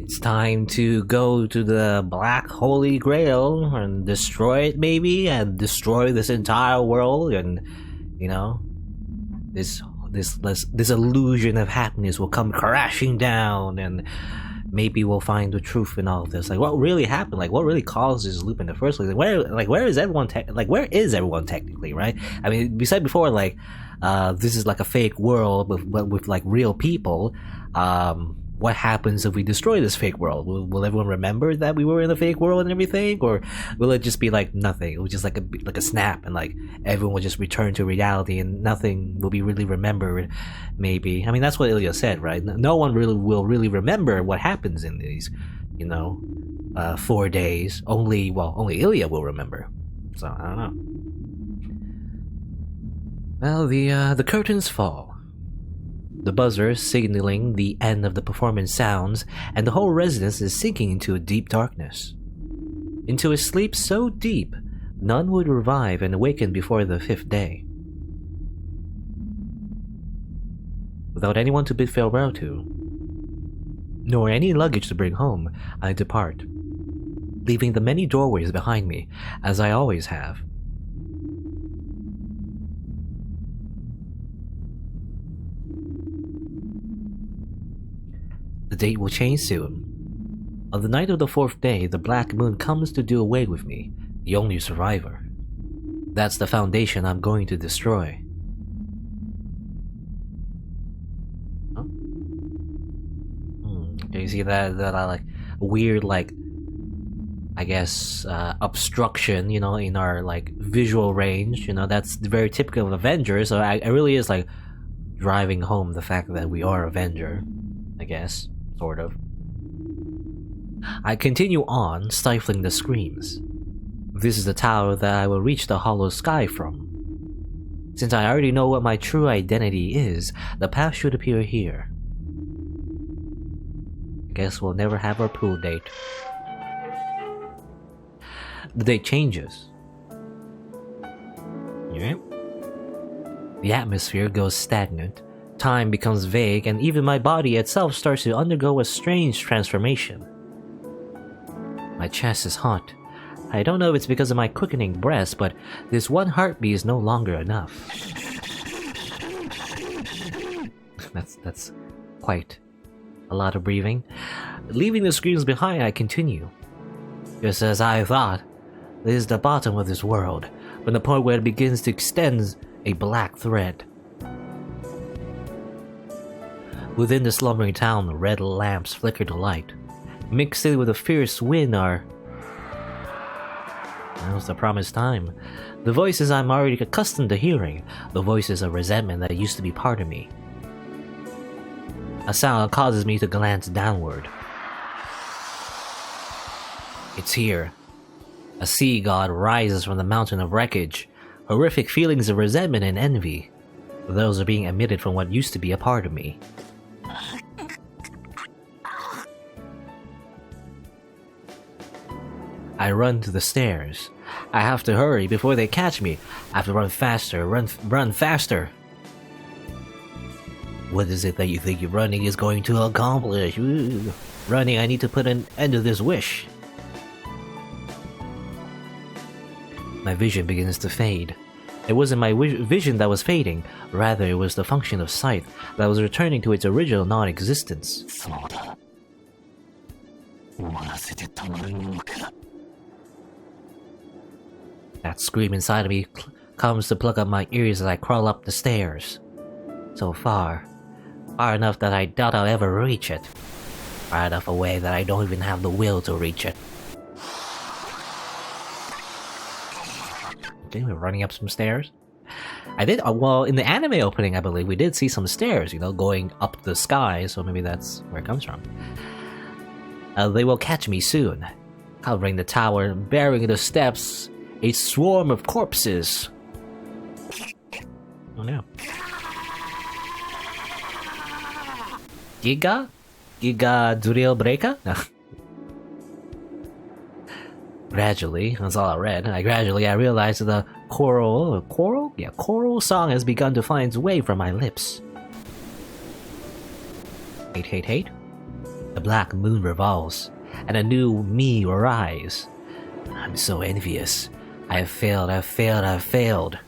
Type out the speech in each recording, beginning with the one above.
It's time to go to the Black Holy Grail and destroy it, maybe, and destroy this entire world, and this illusion of happiness will come crashing down, and maybe we'll find the truth in all of this. Like, what really happened? Like, what really caused this loop in the first place? Where is everyone? Where is everyone technically? Right? I mean, we said before, this is like a fake world with like real people. What happens if we destroy this fake world? Will everyone remember that we were in a fake world and everything, or will it just be like nothing? It was just like a snap, and like everyone will just return to reality, and nothing will be really remembered. Maybe. I mean, that's what Ilya said, right? No one will really remember what happens in these, 4 days. Only Ilya will remember. So I don't know. Well, the curtains fall. The buzzer signaling the end of the performance sounds, and the whole residence is sinking into a deep darkness. Into a sleep so deep, none would revive and awaken before the 5th day. Without anyone to bid farewell to, nor any luggage to bring home, I depart, leaving the many doorways behind me, as I always have. The date will change soon. On the night of the 4th day, the black moon comes to do away with me, the only survivor. That's the foundation I'm going to destroy. Huh? Do you see that like weird, like, I guess, obstruction, in our like visual range? That's very typical of Avengers. So it really is like driving home the fact that we are Avenger, I guess. Sort of. I continue on, stifling the screams. This is the tower that I will reach the hollow sky from. Since I already know what my true identity is, the path should appear here. I guess we'll never have our pool date. The date changes. Yeah. The atmosphere goes stagnant. Time becomes vague, and even my body itself starts to undergo a strange transformation. My chest is hot. I don't know if it's because of my quickening breath, but this one heartbeat is no longer enough. That's quite a lot of breathing. Leaving the screams behind, I continue. Just as I thought, this is the bottom of this world, from the point where it begins to extend a black thread. Within the slumbering town, red lamps flicker to light. Mixed in with a fierce wind are... Now's the promised time. The voices I'm already accustomed to hearing. The voices of resentment that used to be part of me. A sound causes me to glance downward. It's here. A sea god rises from the mountain of wreckage. Horrific feelings of resentment and envy. Those are being emitted from what used to be a part of me. I run to the stairs. I have to hurry before they catch me. I have to run faster, run faster. What is it that you think your running is going to accomplish? Ooh. Running, I need to put an end to this wish. My vision begins to fade. It wasn't my vision that was fading, rather it was the function of sight that was returning to its original non-existence. That scream inside of me comes to plug up my ears as I crawl up the stairs. So far enough that I doubt I'll ever reach it. Far enough away that I don't even have the will to reach it. Okay, we're running up some stairs. I did, well, in the anime opening, I believe, we did see some stairs, going up the sky, so maybe that's where it comes from. They will catch me soon. Covering the tower, bearing the steps, a swarm of corpses. Oh no. Giga Drill Breaker? No. Gradually, that's all I read. I realized that the choral song has begun to find its way from my lips. Hate. The black moon revolves, and a new me will rise. I'm so envious. I have failed, I've failed, I've failed.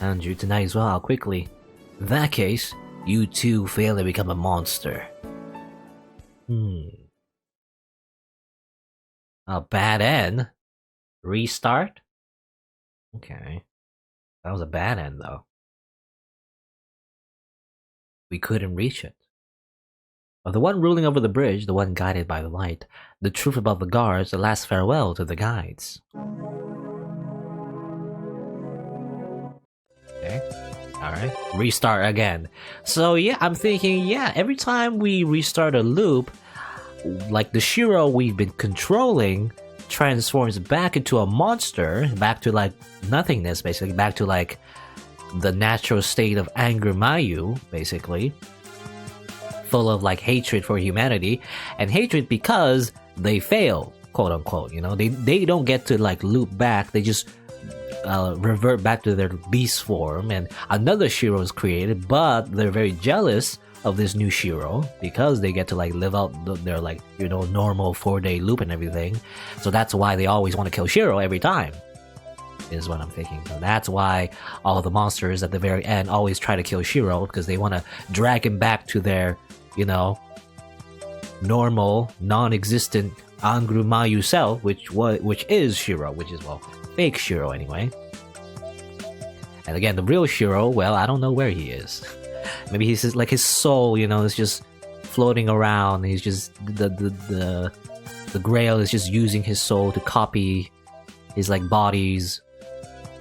Andrew, tonight as well, quickly. In that case, you too fail and become a monster. A bad end? Restart? Okay. That was a bad end, though. We couldn't reach it. Of the one ruling over the bridge, the one guided by the light, the truth above the guards, the last farewell to the guides. Okay. Alright. Restart again. So yeah, I'm thinking, yeah, every time we restart a loop, like the Shirou we've been controlling transforms back into a monster, back to like nothingness, basically, back to like the natural state of anger Mayu, basically, full of like hatred for humanity, and hatred because they fail, quote unquote, you know, they don't get to like loop back, they just revert back to their beast form, and another Shirou is created, but they're very jealous of this new Shirou because they get to like live out their like, you know, normal 4-day loop and everything. So that's why they always want to kill Shirou every time, is what I'm thinking. So that's why all the monsters at the very end always try to kill Shirou, because they want to drag him back to their, you know, normal, non-existent Angru Mayu self, which is Shirou, which is, well, fake Shirou anyway. And again, the real Shirou, well, I don't know where he is. Maybe he's just, like, his soul, you know, is just floating around. He's just the Grail is just using his soul to copy his like bodies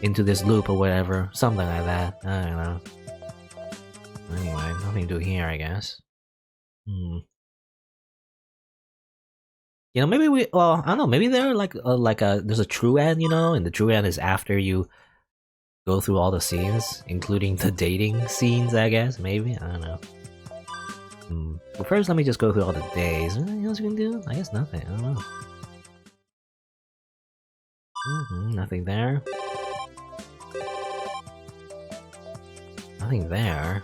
into this loop or whatever, something like that. I don't know. Anyway, nothing to do here, I guess. You know, maybe well, I don't know, maybe there there's a true end, you know, and the true end is after you go through all the scenes, including the dating scenes, I guess, maybe, I don't know. But first, let me just go through all the days. Anything else you can do? I guess nothing, I don't know. Nothing there. Nothing there.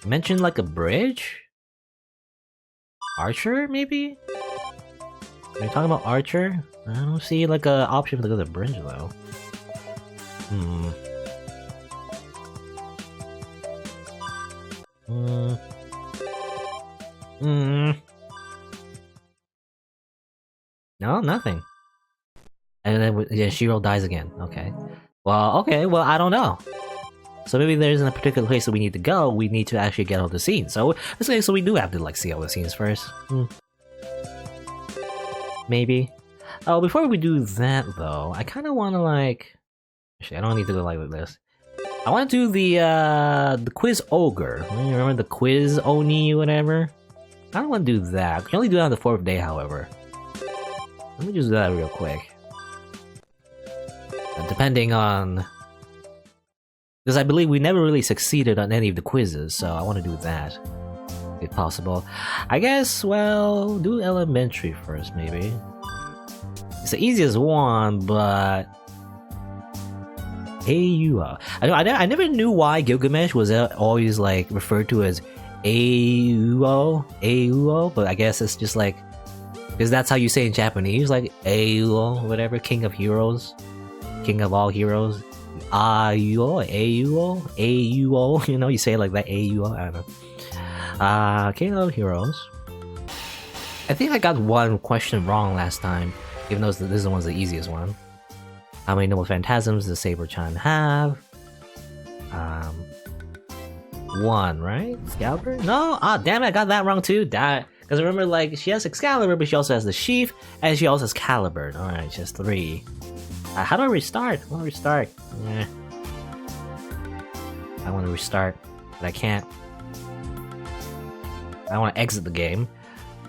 Mentioned like a bridge? Archer, maybe? Are you talking about Archer? I don't see like a option to go to the bridge though. No, nothing. And then yeah, Shirou dies again. Okay. Well, I don't know. So maybe there isn't a particular place that we need to go. We need to actually get all the scenes. So so we do have to like see all the scenes first. Maybe. Oh, before we do that though, I kind of want to like. Actually, I don't need to go like this. I want to do the quiz ogre. You remember the quiz oni, whatever? I don't want to do that. I can only do that on the 4th day, however. Let me just do that real quick. Depending on... Because I believe we never really succeeded on any of the quizzes, so I want to do that. If possible. I guess, well, do elementary first, maybe. It's the easiest one, but... Ayuo. I never knew why Gilgamesh was always, like, referred to as Ayuo, but I guess it's just like... Because that's how you say in Japanese, like, Ayuo, whatever, king of heroes. King of all heroes. Ayuo, you know, you say it like that, Ayuo, I don't know. King of heroes. I think I got one question wrong last time, even though this one's the easiest one. How many noble phantasms does Saber-chan have? 1, right? Excalibur? No! Ah, damn it, I got that wrong too! Because remember, like, she has Excalibur, but she also has the Sheath, and she also has Caliburn. Alright, just 3. How do I restart? I want to restart. Yeah. I want to restart, but I can't. I want to exit the game.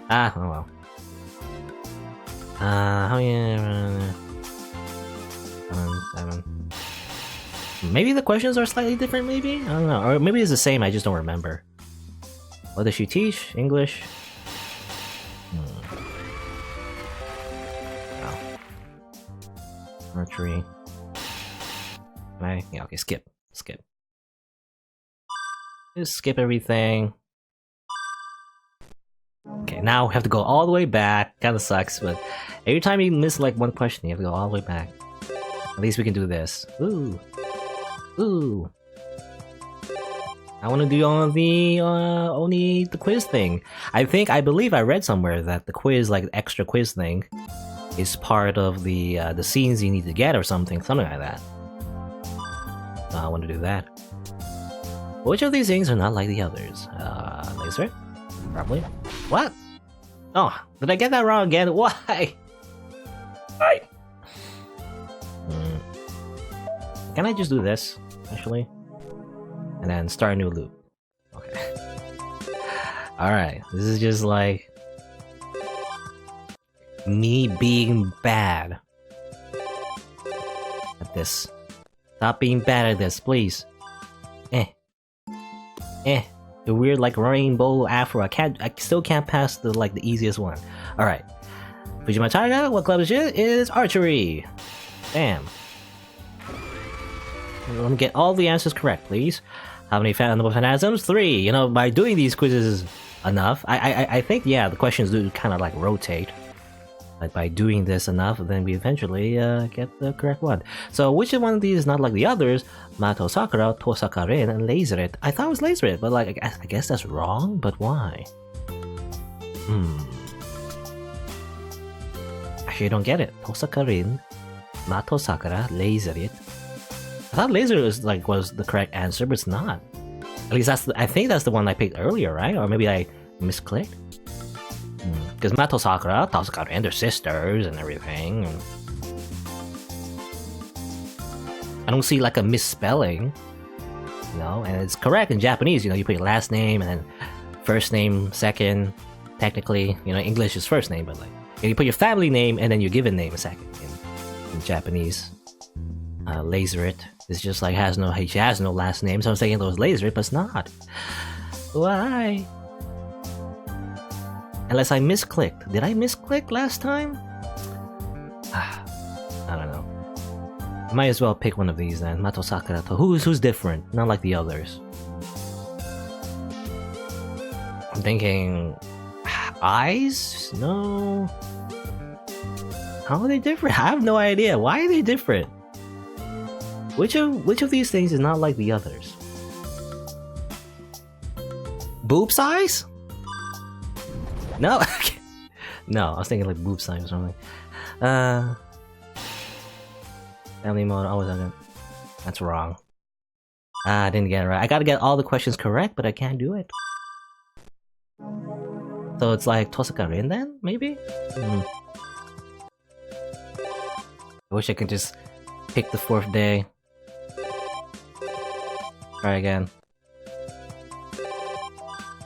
Oh well. How many... 7. Maybe the questions are slightly different, maybe? I don't know. Or maybe it's the same, I just don't remember. What does she teach? English? Oh. Archery. Right? Yeah, okay, skip. Just skip everything. Okay, now we have to go all the way back. Kinda sucks, but every time you miss like one question, you have to go all the way back. At least we can do this. Ooh. Ooh. I want to do only the quiz thing. I believe I read somewhere that the quiz, like extra quiz thing, is part of the scenes you need to get or something like that. So I want to do that. Which of these things are not like the others? Laser? Probably. What? Oh, did I get that wrong again? Why? Why? Can I just do this, actually? And then start a new loop. Okay. Alright, this is just like... me being bad at this. Stop being bad at this, please. The weird like rainbow afro. I still can't pass the easiest one. Alright. Fujima Taiga, what club is it? Is archery. Damn. Let me get all the answers correct, please. How many phantasms? 3. You know, by doing these quizzes enough, I think, yeah, the questions do kind of like rotate. Like by doing this enough, then we eventually get the correct one. So which one of these is not like the others? Mato Sakura, Tohsaka Rin, and Laserit. I thought it was Laserit, but like I guess that's wrong. But why? Actually, I don't get it. Tohsaka Rin, Mato Sakura, Laserit. I thought Laser was the correct answer, but it's not. At least I think that's the one I picked earlier, right? Or maybe I misclicked. Because Mato Sakura, Tohsaka Rin, they're sisters and everything. I don't see like a misspelling, you know, and it's correct in Japanese. You know, you put your last name and then first name second. Technically, you know, English is first name, but like you put your family name and then your given name second in Japanese. Laserit is just like she has no last name, so I'm saying it was Laserit, but it's not. Why? Unless I misclicked. Did I misclick last time? I don't know. Might as well pick one of these then. Mato Sakura. Who's different? Not like the others. I'm thinking... eyes? No. How are they different? I have no idea. Why are they different? Which of these things is not like the others? Boob size? No, no. I was thinking like boob size or something. Family mode. Oh, that's wrong. I didn't get it right. I gotta get all the questions correct, but I can't do it. So it's like Tohsaka Rin then, maybe? I wish I could just pick the 4th day. Try again.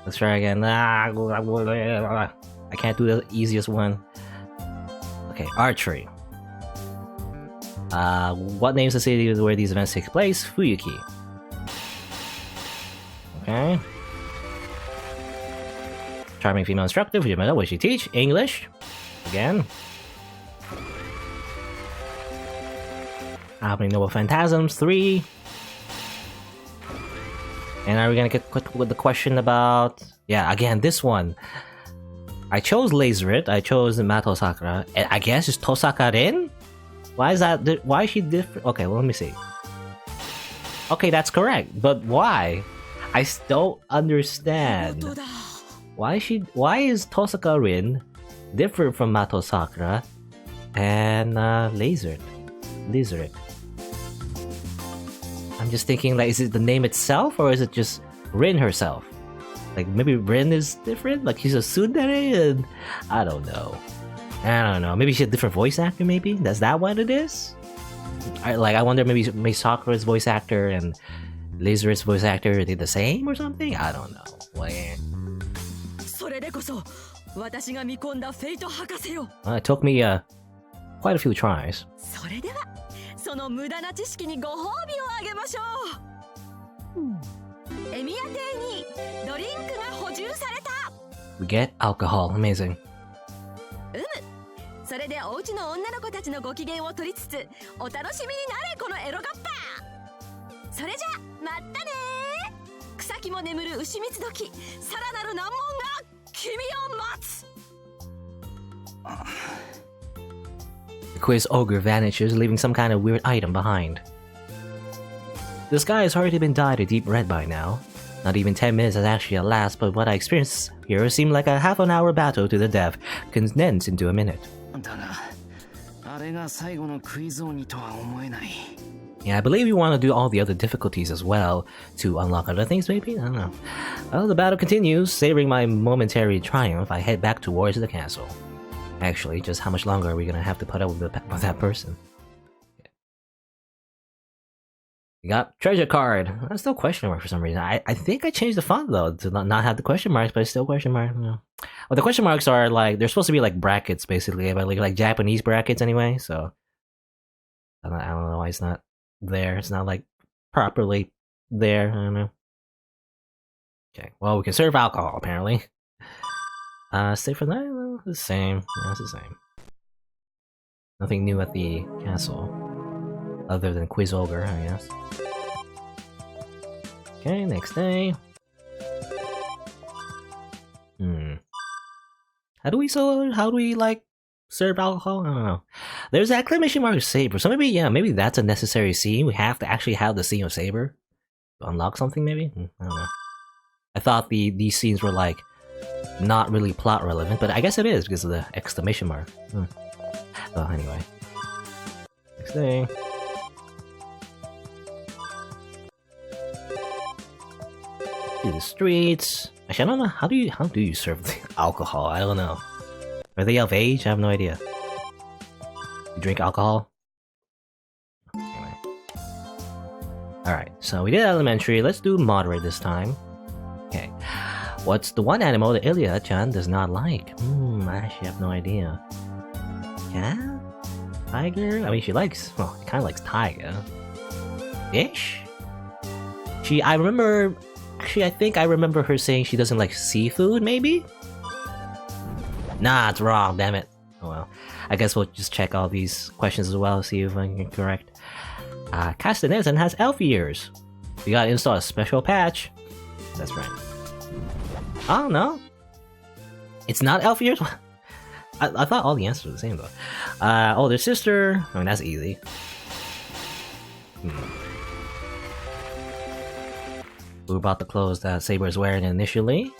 Let's try again. I can't do the easiest one. Okay, archery. What names the city where these events take place? Fuyuki. Okay. Charming female instructor. Fujimata, what does she teach? English. Again. How many noble phantasms? 3. And are we gonna get quick with the question about... yeah, again, this one. I chose Laserit, I chose Mato Sakura, and I guess it's Tohsaka Rin? Why is that... why is she different? Okay, well, let me see. Okay, that's correct, but why? I still don't understand. Why is Tohsaka Rin different from Mato Sakura and Laserit? I'm just thinking, like, is it the name itself, or is it just Rin herself? Like, maybe Rin is different? Like, she's a tsundere, and... I don't know. Maybe she's a different voice actor, maybe? Is that what it is? I wonder, maybe Sakura's voice actor and Laserit's voice actor, are they the same or something? I don't know. It took me, quite a few tries. We get alcohol. Amazing. それでおうちの女の子たちのご機嫌を取りつつお楽しみになれこのエロカッパ。それじゃまったね。草先も眠る牛蜜時さらなる難問が君を待つ The quiz ogre vanishes, leaving some kind of weird item behind. The sky has already been dyed a deep red by now. Not even 10 minutes has actually elapsed, but what I experienced here seemed like a half-an-hour battle to the death, condensed into a minute. Yeah, I believe you want to do all the other difficulties as well, to unlock other things maybe? I don't know. Well, the battle continues. Savoring my momentary triumph, I head back towards the castle. Actually, just how much longer are we gonna have to put up with that person? We got treasure card. That's still question mark for some reason. I think I changed the font though to not have the question marks, but it's still question mark. Well, the question marks are like they're supposed to be like brackets basically, but like Japanese brackets anyway. So I don't know why it's not there. It's not like properly there. I don't know. Okay. Well, we can serve alcohol apparently. Stay for that. The same. Yeah, it's the same. Nothing new at the castle. Other than Quiz Ogre, I guess. Okay, next day. How do we like serve alcohol? I don't know. There's an exclamation mark of Saber, so maybe that's a necessary scene. We have to actually have the scene of Saber to unlock something, maybe? I don't know. I thought these scenes were like not really plot relevant, but I guess it is because of the exclamation mark. Well, anyway. Next thing. To the streets. Actually, I don't know how do you serve the alcohol? I don't know. Are they of age? I have no idea. You drink alcohol? Anyway. Alright, so we did elementary. Let's do moderate this time. Okay. What's the one animal that Ilya-chan does not like? I actually have no idea. Cat? Tiger? I mean, she likes... Well, she kind of likes tiger. Fish? I remember... Actually, I think I remember her saying she doesn't like seafood, maybe? Nah, it's wrong, damn it. Oh well. I guess we'll just check all these questions as well, see if I can correct. Castaneda has elf ears. We gotta install a special patch. That's right. Oh, no. It's not elf ears? I thought all the answers were the same, though. Older sister. I mean, that's easy. Who bought the clothes that Saber is wearing initially?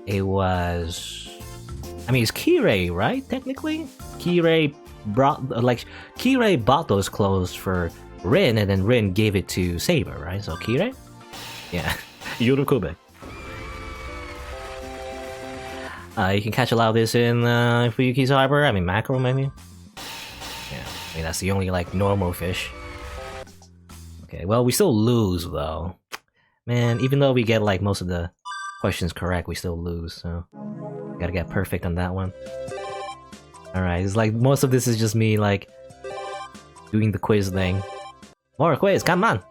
It was... I mean, it's Kirei, right? Technically? Kirei bought those clothes for Rin, and then Rin gave it to Saber, right? So Kirei? Yeah. Yorokube. You can catch a lot of this in Fuyuki Harbor. I mean, mackerel, maybe? Yeah, I mean, that's the only, like, normal fish. Okay, well, we still lose, though. Man, even though we get, like, most of the questions correct, we still lose, so... Gotta get perfect on that one. Alright, it's like, most of this is just me, like... doing the quiz thing. More quiz, come on!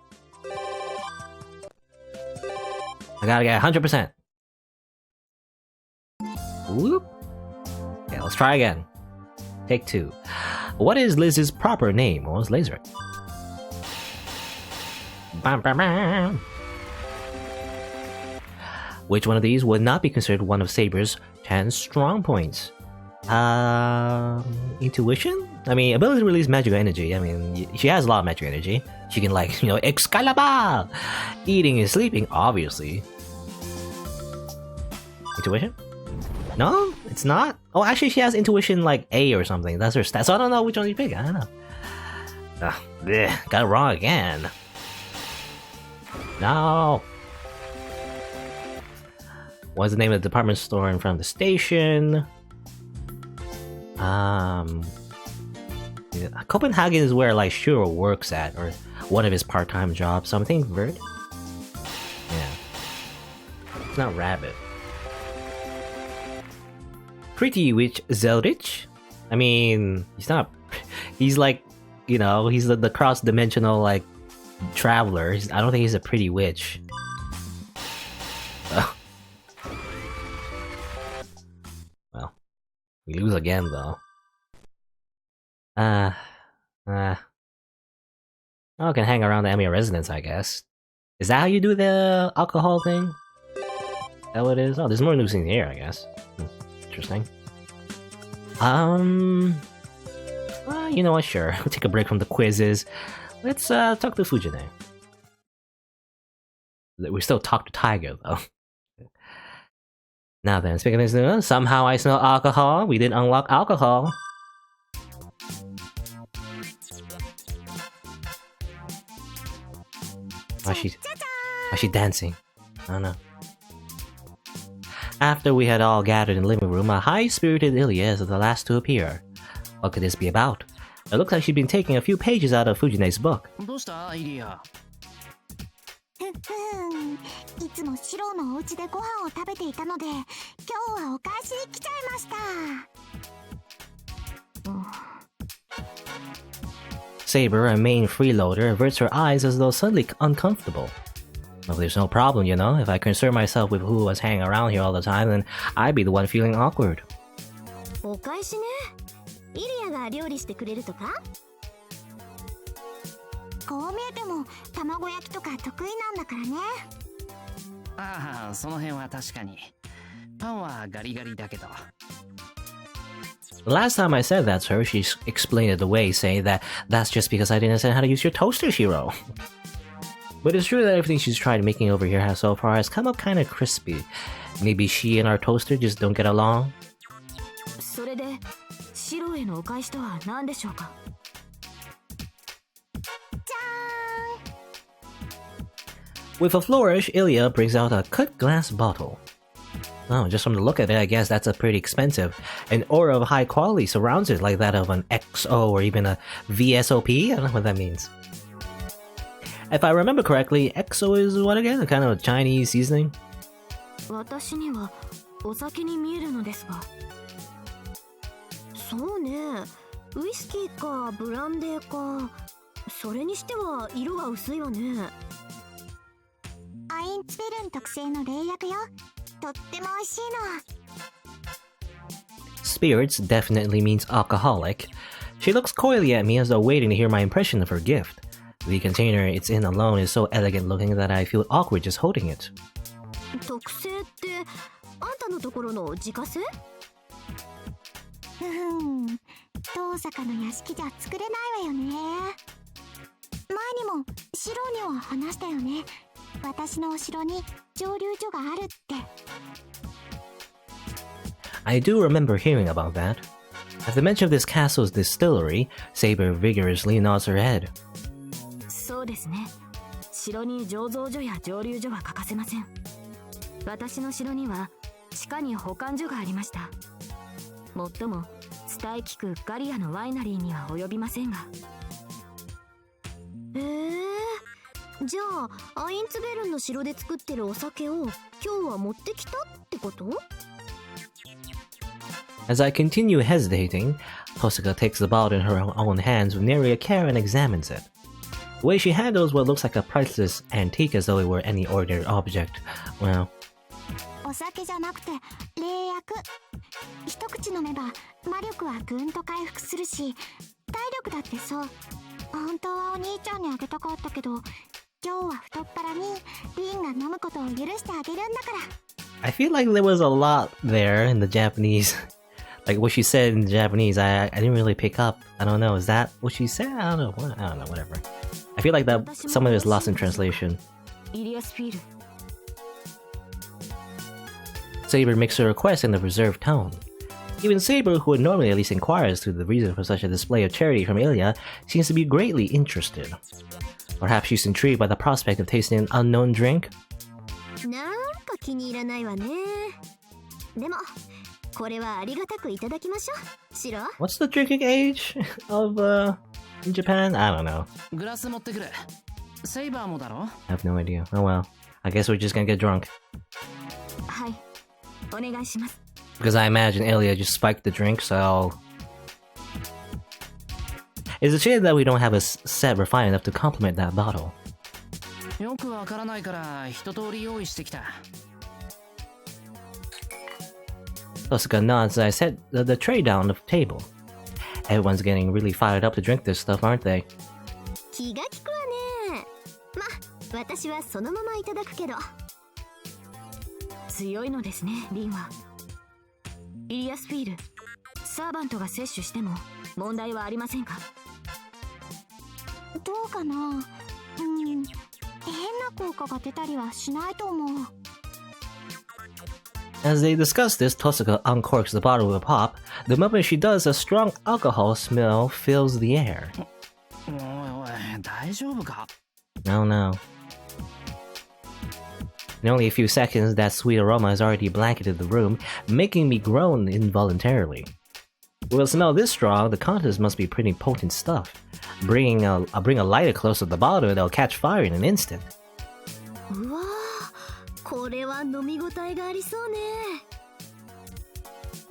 I gotta get 100%. Whoop. Okay, let's try again. Take 2. What is Liz's proper name? Well, it's Laser. Bam, bam, bam. Which one of these would not be considered one of Saber's 10 strong points? Intuition? I mean, ability to release magical energy. I mean, she has a lot of magical energy. She can, like, you know, Excalibur! Eating and sleeping, obviously. Intuition? No, it's not. Oh, actually, she has intuition like A or something. That's her stat. So I don't know which one you pick. I don't know. Got it wrong again. No. What's the name of the department store in front of the station? Copenhagen is where like Shiro works at, or one of his part-time jobs. So I'm thinking bird. Yeah. It's not rabbit. Pretty Witch Zeldritch? I mean, he's not... He's like, you know, he's the cross-dimensional, like, traveler. I don't think he's a pretty witch. Well, we lose again, though. I can hang around the Emiya residence, I guess. Is that how you do the alcohol thing? Is that what it is? Oh, there's more news in the air, I guess. Interesting. Well, you know what? Sure. We'll take a break from the quizzes. Let's talk to Fujine. We still talk to Tiger, though. Now then, speaking of this, somehow I smell alcohol. We didn't unlock alcohol. Why's she dancing? I don't know. After we had all gathered in the living room, a high-spirited Ilya is the last to appear. What could this be about? It looks like she'd been taking a few pages out of Fujine's book. いつもシローのお家でご飯を食べていたので、今日はお返しに来ちゃいました。Saber, a main freeloader, averts her eyes as though suddenly uncomfortable. Well, there's no problem, you know. If I concern myself with who was hanging around here all the time, then I'd be the one feeling awkward. お返しね。イリアが料理してくれるとか？こう見えても卵焼きとか得意なんだからね。ああ、その辺は確かに。パンはガリガリだけど。The last time I said that to her, she explained it away, saying that that's just because I didn't understand how to use your toaster, Shirou. But it's true that everything she's tried making over here has so far has come up kind of crispy. Maybe she and our toaster just don't get along? それで、シロへのお返しとは何でしょうか? With a flourish, Ilya brings out a cut glass bottle. Oh, just from the look of it, I guess that's a pretty expensive. An aura of high quality surrounds it, like that of an XO or even a VSOP? I don't know what that means. If I remember correctly, XO is what again? A kind of a Chinese seasoning? 私にはお酒に見えるのですが。そうね。ウイスキーかブランデーか。それにしては色が薄いわね。アインツベルン特製の冷薬よ。とっても美味しいの。Spirits definitely means alcoholic. She looks coyly at me as though waiting to hear my impression of her gift. The container it's in alone is so elegant looking that I feel awkward just holding it. 特製ってあんたのところの自家製？遠坂の屋敷じゃ作れないわよね。前にもシロには話したよね。私のお城に蒸留所があるって。I do remember hearing about that. At the mention of this castle's distillery, Saber vigorously nods her head. そうですね。城に醸造所や蒸留所は欠かせません。私の城には地下に保管所がありました。もっとも伝え聞くガリアのワイナリーには及びませんが。じゃあアインツベルンの城で作ってるお酒を今日は持ってきたってこと？ As I continue hesitating, Tohsaka takes the bottle in her own hands with nary a care and examines it. The way she handles what looks like a priceless antique as though it were any ordinary object, well... お酒じゃなくて冷薬。一口飲めば魔力はぐんと回復するし、体力だってそう。本当はお兄ちゃんにあげたかったけど、今日は太っ腹にリンが飲むことを許してあげるんだから。I feel like there was a lot there in the Japanese. Like what she said in Japanese, I didn't really pick up. I don't know, is that what she said? I don't know, whatever. I feel like that some of it is lost in translation. Saber makes her request in a reserved tone. Even Saber, who would normally at least inquire as to the reason for such a display of charity from Ilya, seems to be greatly interested. Perhaps she's intrigued by the prospect of tasting an unknown drink? なんか気に入らないわね。でもこれはありがたくいただきましょう。シロ。What's the drinking age of in Japan? I don't know. グラス持ってくる。セイバーもだろ? I have no idea. Oh well. I guess we're just gonna get drunk. はい。お願いします。Because I imagine Ilya just spiked the drink, so... It's a shame that we don't have a set refined enough to complement that bottle. よくわからないから一通り用意してきた。Tohsaka nods as I set the tray down on the table. Everyone's getting really fired up to drink this stuff, aren't they? 気が利くわね。ま、私はそのままいただくけど。強いのですね、リンは。イリアスフィール、サーバントが摂取しても問題はありませんか？どうかな。変な効果が出たりはしないと思う。As they discuss this, Tohsaka uncorks the bottle with a pop. The moment she does, a strong alcohol smell fills the air. おいおい、大丈夫か？ No, no. In only a few seconds, that sweet aroma has already blanketed the room, making me groan involuntarily. With a smell this strong, the contents must be pretty potent stuff. Bring a lighter close to the bottle and it'll catch fire in an instant. うわー、これは飲み応えがありそうね。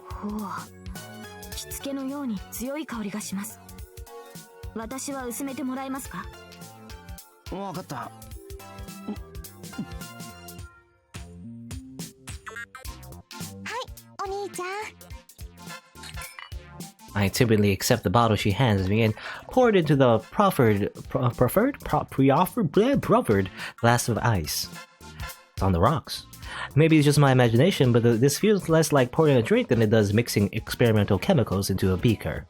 ほう、着付けのように強い香りがします。私は薄めてもらえますか？わかった。お兄ちゃん。I timidly accept the bottle she hands me and pour it into the proffered glass of ice. It's on the rocks. Maybe it's just my imagination, but this feels less like pouring a drink than it does mixing experimental chemicals into a beaker.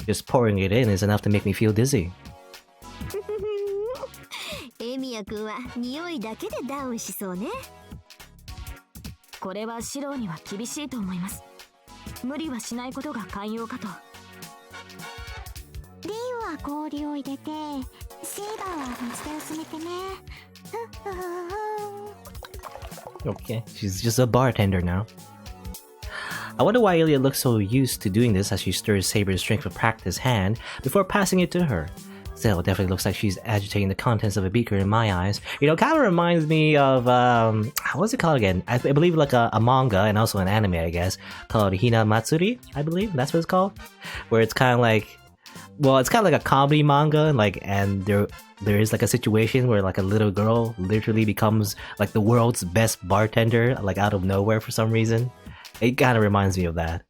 Just pouring it in is enough to make me feel dizzy. エミヤ君は匂いだけでダウンしそうね。これはシローには厳しいと思います。無理はしないことが寛容かと。リンは氷を入れて、セイバーは水で薄めてね。Okay, she's just a bartender now. I wonder why Ilya looks so used to doing this as she stirs Saber's drink with practiced hand before passing it to her. Still, it definitely looks like she's agitating the contents of a beaker in my eyes. You know, kind of reminds me of, what's it called again? I believe like a manga and also an anime, I guess, called Hina Matsuri, I believe that's what it's called. Where it's kind of like, well, it's kind of like a comedy manga, and there is like a situation where like a little girl literally becomes like the world's best bartender, like out of nowhere for some reason. It kind of reminds me of that.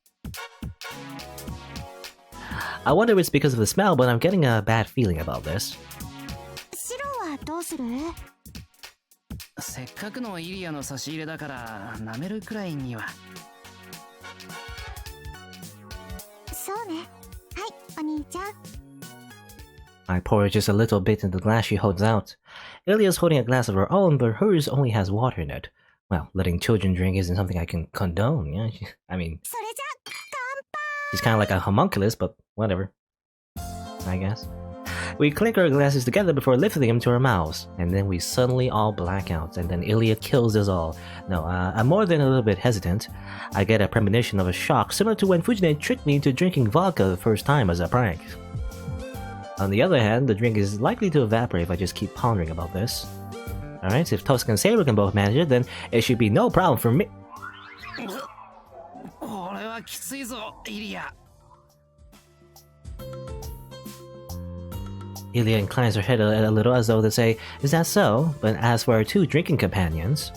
I wonder if it's because of the smell, but I'm getting a bad feeling about this. シロはどうする？せっかくのイリアの差し入れだから舐めるくらいには。そうね。はい、お兄ちゃん。I pour just a little bit into the glass she holds out. Ilya's holding a glass of her own, but hers only has water in it. Well, letting children drink isn't something I can condone, yeah? I mean, それじゃ、乾杯！ she's kind of like a homunculus, but whatever. I guess. We clink our glasses together before lifting them to our mouths, and then we suddenly all black out, and then Ilya kills us all. No, I'm more than a little bit hesitant. I get a premonition of a shock similar to when Fujine tricked me into drinking vodka the first time as a prank. On the other hand, the drink is likely to evaporate if I just keep pondering about this. Alright, if Tohsaka and Saber can both manage it, then it should be no problem for me. これはきついぞ、イリア。Ilya inclines her head a little as though to say, is that so? But as for our two drinking companions...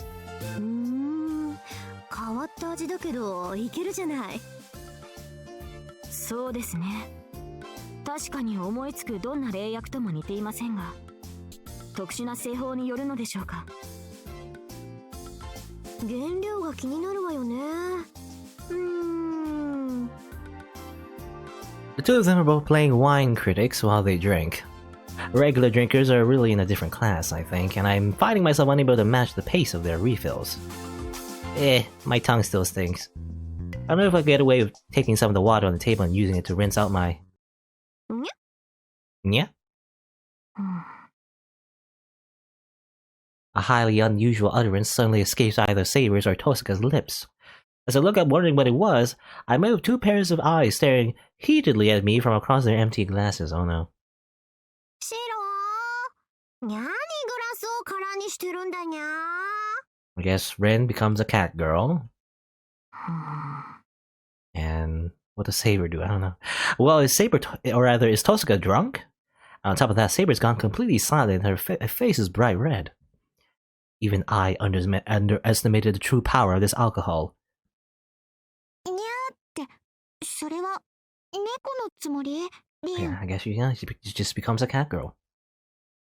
変わった味だけどいけるじゃない。そうですね。確かに思いつくどんな冷薬とも似ていませんが、特殊な製法によるのでしょうか。原料が気になるわよね。The two of them are both playing wine critics while they drink. Regular drinkers are really in a different class, I think, and I'm finding myself unable to match the pace of their refills. My tongue still stinks. I don't know if I can get away with taking some of the water on the table and using it to rinse out my... Yeah? A highly unusual utterance suddenly escapes either Saber's or Tohsaka's lips. As I look up wondering what it was, I met with two pairs of eyes staring heatedly at me from across their empty glasses. Oh no. シロー、にゃーにグラスを空にしてるんだにゃー。 I guess Ren becomes a cat girl. And what does Saber do? I don't know. Well, is Saber, or rather, is Tohsaka drunk? On top of that, Saber's gone completely silent and her face is bright red. Even I underestimated the true power of this alcohol. にゃーって、それは猫のつもり？リン。 Yeah, I guess she just becomes a cat girl.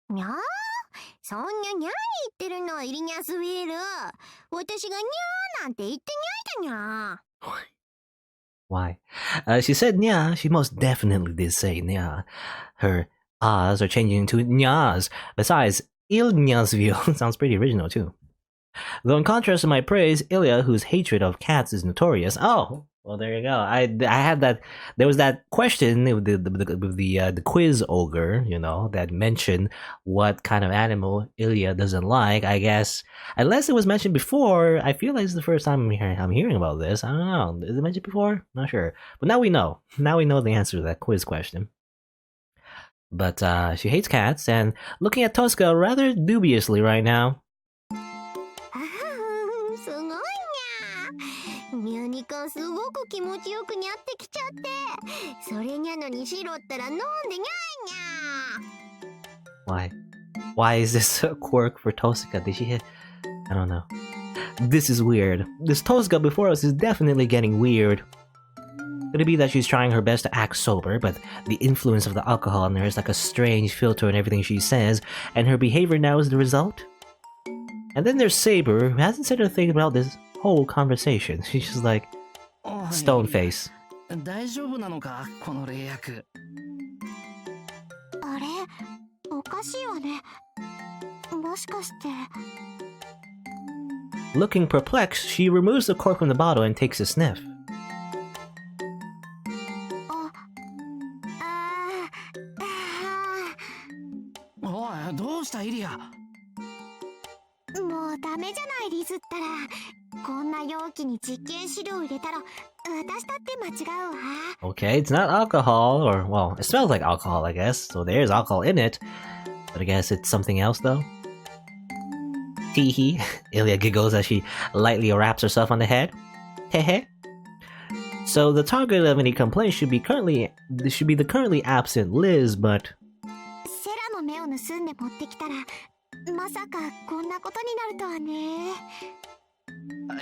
にゃー、そんなにゃー言ってるの、イリニャスウィール。私がにゃーなんて言ってにゃいだにゃー。Why? She said nya. She most definitely did say nya. Her ahs are changing into nyas. Besides, il nyasville sounds pretty original too. Though in contrast to my praise, Ilya, whose hatred of cats is notorious. Oh, well, there you go. I had that. There was that question with the quiz ogre, you know, that mentioned what kind of animal Ilya doesn't like. I guess unless it was mentioned before, I feel like it's the first time I'm hearing about this. I don't know. Is it mentioned before? Not sure. But now we know. Now we know the answer to that quiz question. But she hates cats and looking at Tohsaka rather dubiously right now. すごいにゃー。ニャニカすごく気持ちよくにゃってきちゃって。それにゃのにしろったら飲んでにゃいにゃ。 Why is this a quirk for Tohsaka? Did she hit? I don't know. This is weird. This Tohsaka before us is definitely getting weird. Could it be that she's trying her best to act sober, but the influence of the alcohol in her is like a strange filter in everything she says, and her behavior now is the result? And then there's Saber, who hasn't said a thing about this whole conversation. She's just like, stone face. 大丈夫なのかこの霊薬。あれ、おかしいわね。もしかして。 Looking perplexed, she removes the cork from the bottle and takes a sniff. おい、どうしたイリア。もうダメじゃないリズったら。こんな容器に実験資料入れたら私だって間違うわ。 Okay, it's not alcohol, or, well, it smells like alcohol, I guess, so there's alcohol in it. But I guess it's something else, though. Teehee. Ilya giggles as she lightly raps herself on the head. Hehe. So the target of any complaint should be the currently absent Liz, but... セラの目を盗んで持ってきたら、まさかこんなことになるとはね。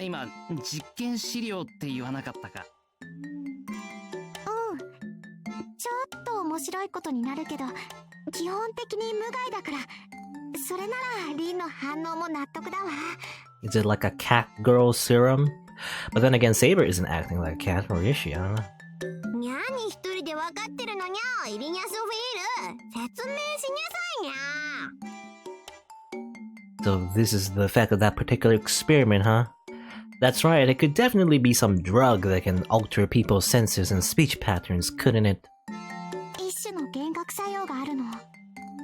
今、実験資料って言わなかったか。うん。ちょっと面白いことになるけど、基本的に無害だから、それならリンの反応も納得だわ。Is it like a cat girl serum? But then again, Saber isn't acting like a cat, or is she? I don't know. にゃーに一人で分かってるのにゃー、イリニャスフィール。説明しにゃさいにゃー。 So this is the effect of that particular experiment, huh? That's right, it could definitely be some drug that can alter people's senses and speech patterns, couldn't it? 一種の幻覚作用があるの。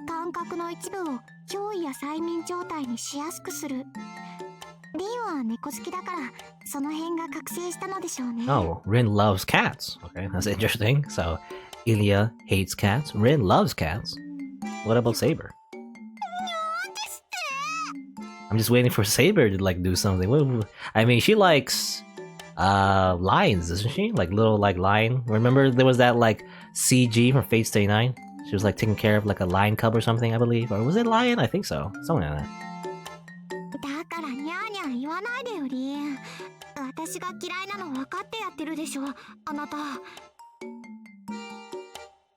感覚の一部を脅威や催眠状態にしやすくする。リンは猫好きだから、その辺が覚醒したのでしょうね。 Oh, Rin loves cats. Okay, that's interesting. So, Ilya hates cats, Rin loves cats. What about Saber? I'm just waiting for Saber to like do something. I mean, she likes lions, doesn't she? Like little like lion. Remember there was that like CG from Fate Stay 9? She was like taking care of like a lion cub or something, I believe. Or was it lion? I think so. Something like that. だからニャーニャー言わないでよリン。私が嫌いなの分かってやってるでしょ、あなた。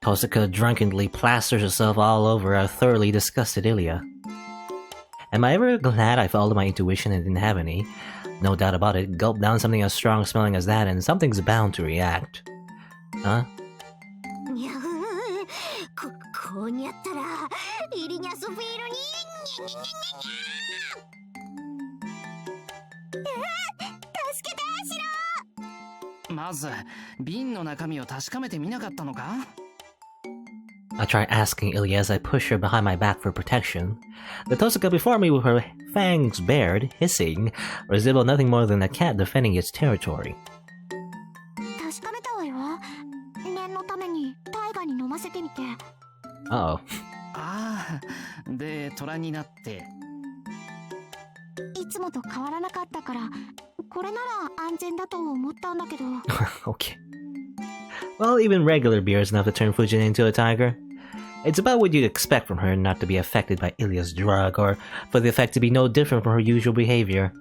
Tohsaka drunkenly plasters herself all over a thoroughly disgusted Ilya. Am I ever glad I followed my intuition and didn't have any? No doubt about it, gulp down something as strong smelling as that and something's bound to react. Huh? にゃこうにゃったらイリニャスフィールに助けてシロー。まず、瓶の中身を確かめてみなかったのか？ I try asking Ilya as I push her behind my back for protection. The Tohsaka before me with her fangs bared, hissing, resembled nothing more than a cat defending its territory. 確かめたわよ。念のために大河に飲ませてみて。Uh-oh. ああ、で、虎になって。いつもと変わらなかったから、これなら安全だと思ったんだけど。Okay. Well, even regular beer is enough to turn Fujin into a tiger. It's about what you'd expect from her not to be affected by Ilya's drug, or for the effect to be no different from her usual behavior.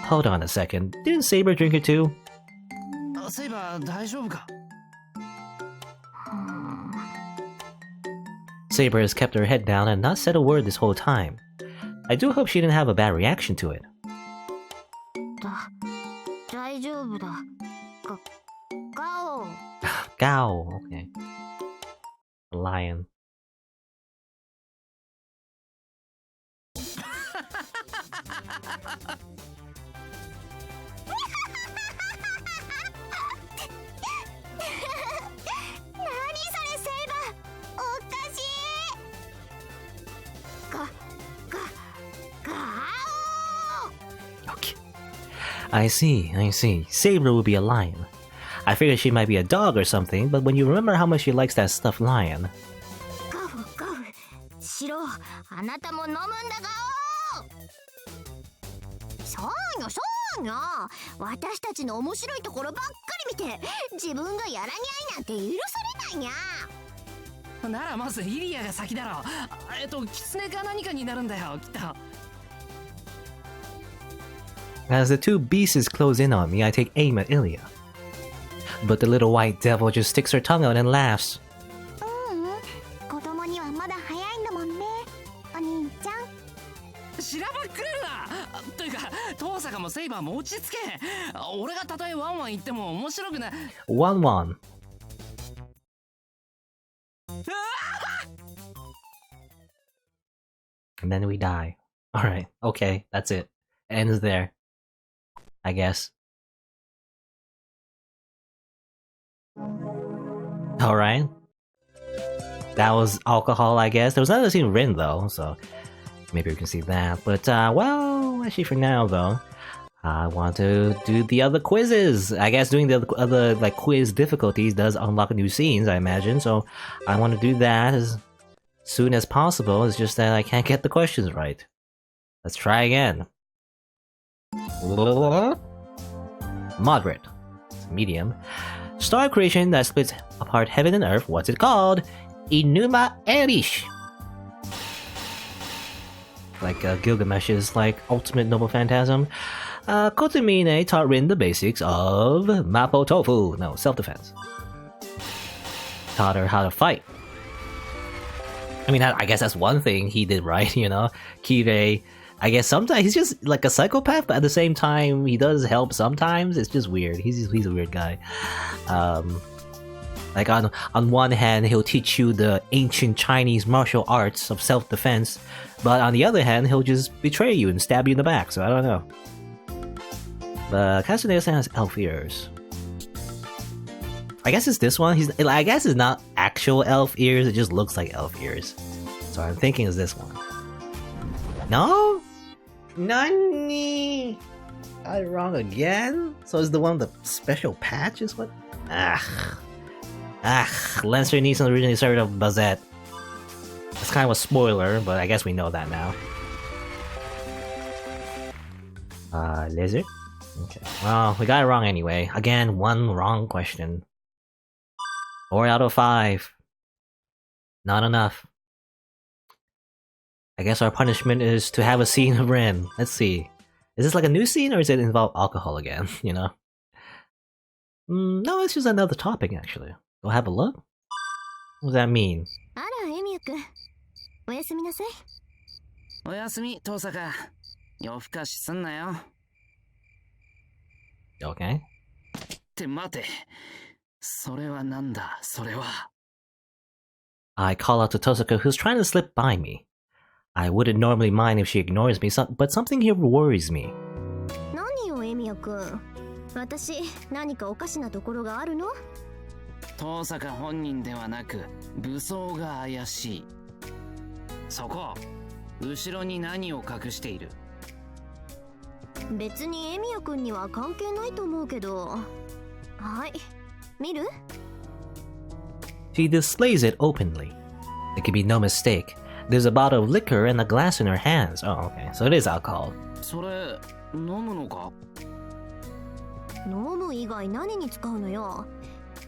Hold on a second, didn't Saber drink it too? セイバー大丈夫か？ Saber has kept her head down and not said a word this whole time. I do hope she didn't have a bad reaction to it. 大丈夫だ。ガオ。 Gao, okay. A lion. Okay. I see. Saber would be a lion. I figured she might be a dog or something, but when you remember how much she likes that stuffed lion... ガフガフ。シロ、あなたも飲むんだガオ。そうよそうよ。私たちの面白いところばっかり見て、自分がやらにゃいなんて許されないにゃ。ならまずイリアが先だろ。キツネか何かになるんだよ、きっと。As the two beasts close in on me, I take aim at Ilya. But the little white devil just sticks her tongue out and laughs. 子供にはまだ早いんだもんね、お兄ちゃん。しらばっくれるな。というか、遠坂もセイバーも落ち着け。俺がたとえワンワン言っても面白くない。One one. And then we die. Alright, okay, that's it. Ends there. I guess. Alright. That was alcohol, I guess. There was another scene Rin, though, so maybe we can see that. But, well, actually for now, though, I want to do the other quizzes. I guess doing the other, like, quiz difficulties does unlock new scenes, I imagine, so I want to do that as soon as possible. It's just that I can't get the questions right. Let's try again. Moderate. Medium. Star creation that splits apart heaven and earth. What's it called? Inuma Elish. Like Gilgamesh's like ultimate noble phantasm. Kotomine taught Rin the basics of Mapo Tofu. No, self-defense. Taught her how to fight. I mean, I guess that's one thing he did right, you know? Kirei, I guess sometimes he's just like a psychopath, but at the same time, he does help sometimes. It's just weird. He's a weird guy. Like on one hand, he'll teach you the ancient Chinese martial arts of self-defense, but on the other hand, he'll just betray you and stab you in the back, so I don't know. But Castaneda has elf ears. I guess it's this one. I guess it's not actual elf ears, it just looks like elf ears. So I'm thinking it's this one. No? Nani? Got it wrong again? So it's the one with the special patch is what? Lancer Neeson originally started off Bazett. It's kind of a spoiler, but I guess we know that now. Lizard? Okay. Well, we got it wrong anyway. Again, one wrong question. 4 out of 5. Not enough. I guess our punishment is to have a scene of Rin. Let's see. Is this like a new scene or does it involve alcohol again? You know? No, it's just another topic actually. Go have a look. What does that mean? あら、エミヤくん。おやすみなさい。おやすみ、遠坂。夜更かしすんなよ。Okay. って待て。それはなんだ、それは。I call out to Tohsaka, who's trying to slip by me. I wouldn't normally mind if she ignores me, but something here worries me. 何よ、エミヤくん。私、何かおかしなところがあるの？遠坂本人ではなく、武装が怪しい。そこ、後ろに何を隠している？別にエミヤくんには関係ないと思うけど。はい。見る？ She displays it openly. There can be no mistake. There's a bottle of liquor and a glass in her hands. Oh, okay. So it is alcohol. それ、飲むのか？飲む以外何に使うのよ。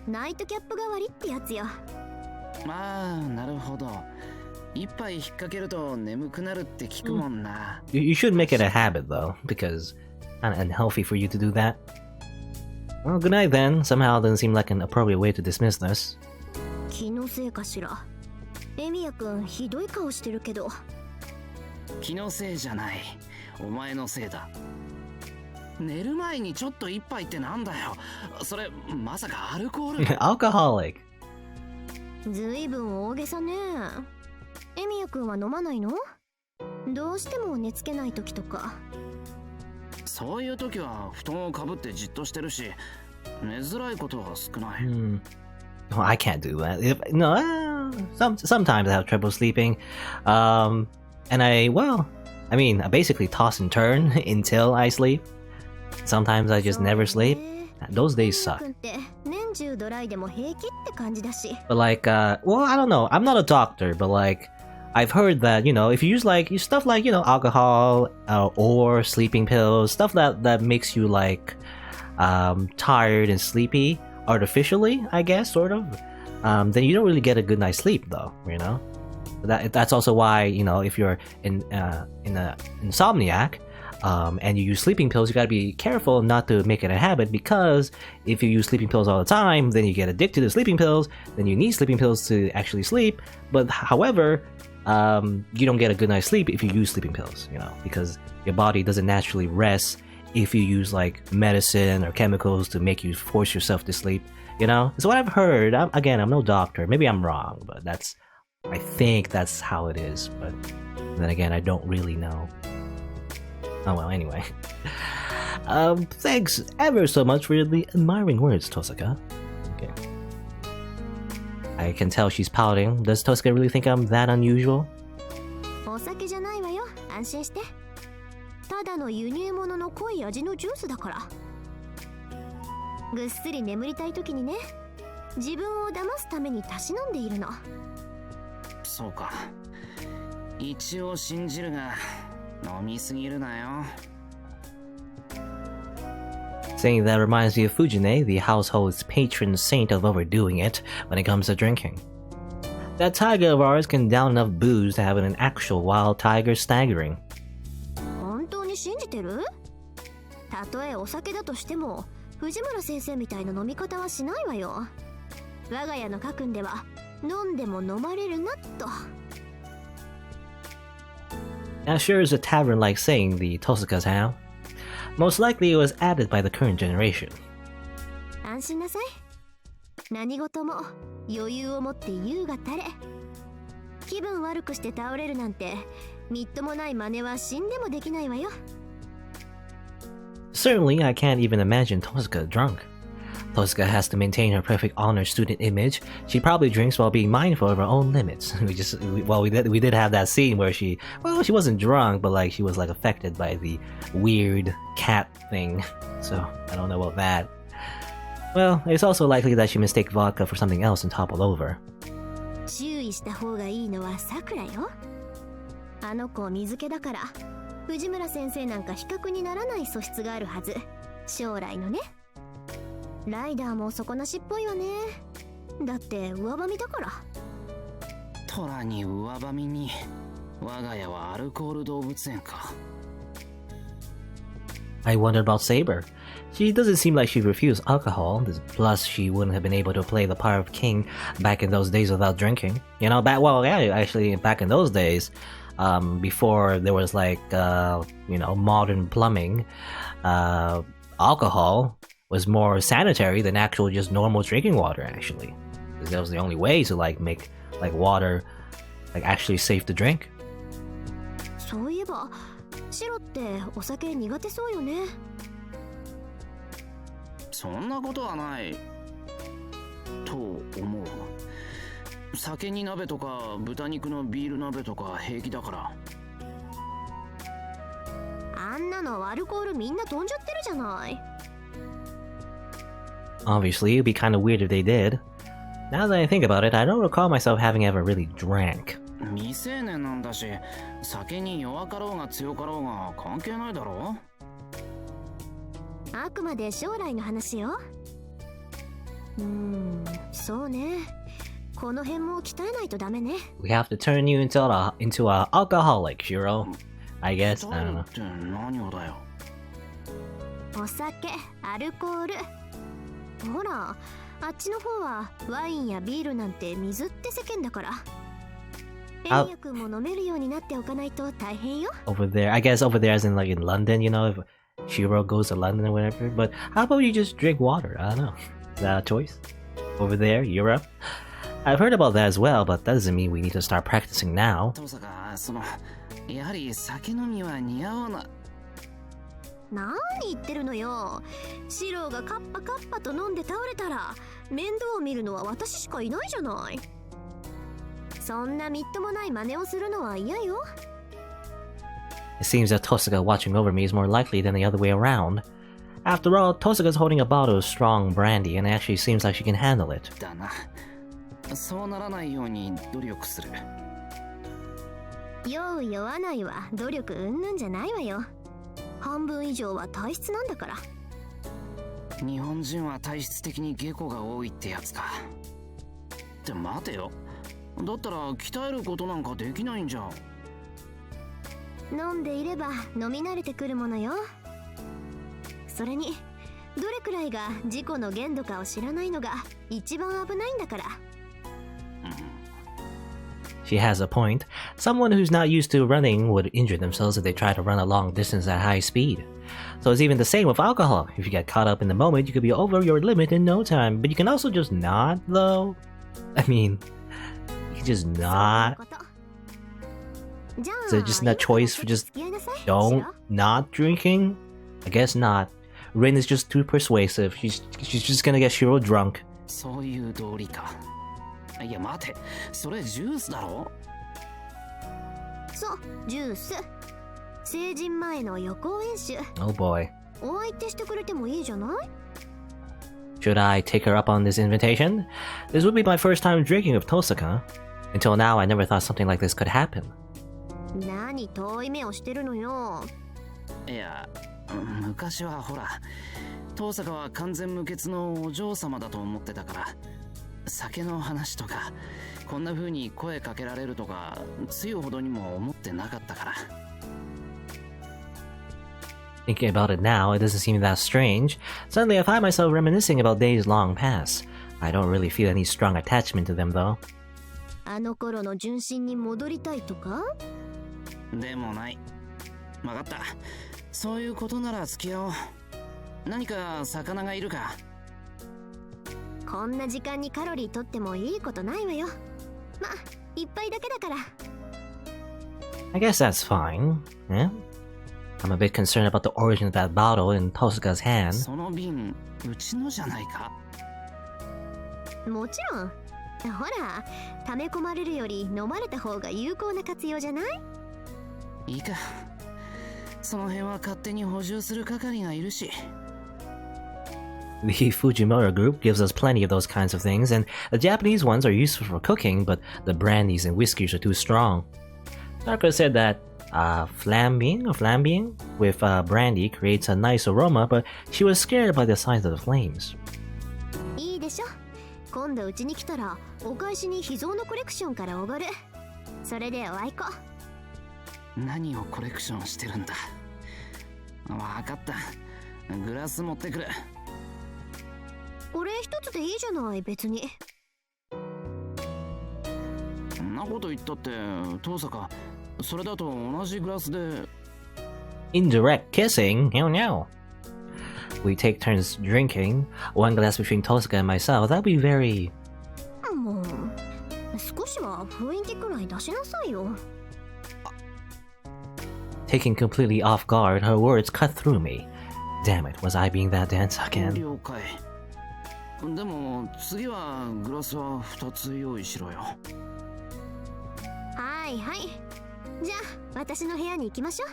ナイトキャップ代わりってやつよ。まあ、なるほど。一杯引っ掛けると眠くなるって聞くもんな。You should make it a habit, though, because it's kind of unhealthy for you to do that. Well, good night then. Somehow it doesn't seem like an appropriate way to dismiss this. 気のせいかしら。エミヤ君ひどい顔してるけど。気のせいじゃない。お前のせいだ。寝る前にちょっと一杯ってなんだよ。それまさかアルコール？Alcoholic。ずいぶん大げさね。エミヤ君は飲まないの？どうしても寝つけない時とか。そういう時は布団をかぶってじっとしてるし、寝づらいことは少ない。No, I can't do that. Sometimes I have trouble sleeping. And I basically toss and turn until I sleep. Sometimes I just never sleep. Those days suck. But like, I don't know. I'm not a doctor, but like, I've heard that, if you use stuff like, alcohol or sleeping pills, stuff that makes you like tired and sleepy artificially, I guess, sort of, then you don't really get a good night's sleep, though, That's also why, if you're in insomniac, and you use sleeping pills, you gotta be careful not to make it a habit, because if you use sleeping pills all the time, then you get addicted to sleeping pills, then you need sleeping pills to actually sleep. But however, you don't get a good night's sleep if you use sleeping pills, because your body doesn't naturally rest if you use like medicine or chemicals to make you force yourself to sleep, It's what I've heard. I'm no doctor. Maybe I'm wrong, but I think that's how it is. But then again, I don't really know. Oh well, anyway. Thanks ever so much for the admiring words, Tohsaka. Okay. I can tell she's pouting. Does Tohsaka really think I'm that unusual? お酒じゃないわよ。安心して。ただの輸入物の濃い味のジュースだから。ぐっすり眠りたい時にね、自分を騙すためにたしなんでいるの。そうか。一応信じるが、飲みすぎるなよ。Saying that reminds me of Fujine, the household's patron saint of overdoing it when it comes to drinking. That tiger of ours can down enough booze to have an actual wild tiger staggering. 本当に信じてる？たとえお酒だとしても、藤村先生みたいな飲み方はしないわよ。我が家の家訓では、飲んでも飲まれるなと。That sure is a tavern-like saying the Tohsaka's have. Most likely it was added by the current generation. 安心なさい。何事も余裕を持って優雅たれ。気分悪くして倒れるなんて、みっともない真似は死んでもできないわよ。Certainly, I can't even imagine Tohsaka drunk. Tohsaka has to maintain her perfect honor student image. She probably drinks while being mindful of her own limits. We did have that scene where she wasn't drunk, but like she was like affected by the weird cat thing. So I don't know about that. Well, it's also likely that she mistake vodka for something else and toppled over. 注意した方がいいのはさくらよ。あの子水気だから、藤村先生なんか比較にならない素質があるはず。将来のね。ライダーも底なしっぽいわね。だって上ばみだから。虎に上ばみに。我が家はアルコール動物園か。I wonder about Saber. She doesn't seem like she refused alcohol, plus she wouldn't have been able to play the part of king back in those days without drinking. Actually back in those days, before there was like, modern plumbing, alcohol was more sanitary than actual just normal drinking water, actually. Because that was the only way to like make like water like actually safe to drink. そういえば、シロってお酒苦手そうよね。そんなことはないと思う。酒に鍋とか豚肉のビール鍋とか平気だから。あんなのアルコールみんな飛んじゃってるじゃない。Obviously, it'd be kind of weird if they did. Now that I think about it, I don't recall myself having ever really drank. 未成年なんだし、酒に弱かろうが強かろうが関係ないだろう。あくまで将来の話よ。そうね。この辺も鍛えないとダメね。We have to turn you into a alcoholic, Shiro. I guess. I don't know. って何をだよ。お酒、アルコール。ほら、あっちの方はワインやビールなんて水って世間だから。Out エミヤ君も飲めるようになっておかないと大変よ。 over there. I guess over there as in like in London, you know, if Shiro goes to London or whatever. But how about you just drink water? I don't know. Is that a choice? Over there, Europe? I've heard about that as well, but that doesn't mean we need to start practicing now. トサカ、やはり酒飲みは似合わな。何言ってるのよ。シローがカッパカッパと飲んで倒れたら面倒を見るのは私しかいないじゃない。そんなみっともない真似をするのは嫌よ。It seems that Tohsaka watching over me is more likely than the other way around. After all, Tohsaka's holding a bottle of strong brandy and it actually seems like she can handle it. だな。そうならないように努力する。酔う酔わないは努力うんぬんじゃないわよ。半分以上は体質なんだから。日本人は体質的に下戸が多いってやつか。って待てよ。だったら鍛えることなんかできないんじゃん。飲んでいれば飲み慣れてくるものよ。それにどれくらいが事故の限度かを知らないのが一番危ないんだから。She has a point. Someone who's not used to running would injure themselves if they try to run a long distance at high speed. So it's even the same with alcohol. If you get caught up in the moment, you could be over your limit in no time. But you can also just not, though. I mean, you can just not. Is it just not choice for just don't not drinking? I guess not. Rin is just too persuasive. She's just gonna get Shiro drunk. そういう道理か。いや待て、それジュースだろ。そう、ジュース。成人前の予行演習。Oh boy. お相手してくれてもいいじゃない？ Should I take her up on this invitation? This would be my first time drinking with Tohsaka. Until now, I never thought something like this could happen. 何遠い目をしてるのよ。いや、昔はほら、トーサカは完全無欠のお嬢様だと思ってたから、酒の話とか、こんな風に声かけられるとか、つゆほどにも思ってなかったから。Thinking about it now, it doesn't seem that strange. Suddenly I find myself reminiscing about days long past. I don't really feel any strong attachment to them though. あの頃の純真に戻りたいとか？でもない。わかった。そういうことなら付き合おう。何か魚がいるか？こんな時間にカロリー取ってもいいことないわよ。ま、一杯だけだから。I guess that's fine. Yeah? I'm a bit concerned about the origin of that bottle in Tohsaka's hand. その瓶、うちのじゃないか？もちろん。ほら、溜め込まれるより飲まれた方が有効な活用じゃない？いいか。その辺は勝手に補充する係がいるし。The Fujimura group gives us plenty of those kinds of things, and the Japanese ones are useful for cooking, but the brandies and whiskeys are too strong. Narco said that flambing with brandy creates a nice aroma, but she was scared by the size of the flames. いいでしょ。今度うちに来たらお返しに秘蔵のコレクションからおごる。それでおあいこ。何をコレクションしてるんだ？わかった。グラス持ってくる。これ一つでいいじゃない、別に。そんなこと言ったって、トーサカ、それだと同じグラスで。Indirect kissing? Hell no. We take turns drinking, one glass between Tohsaka and myself. That'd be very... もう、少しは雰囲気くらい出しなさいよ。Taken completely off guard, her words cut through me. Damn it, was I being that dense again? 了解。でも次はグラスは2つ用意しろよ。はいはい。じゃあ私の部屋に行きましょ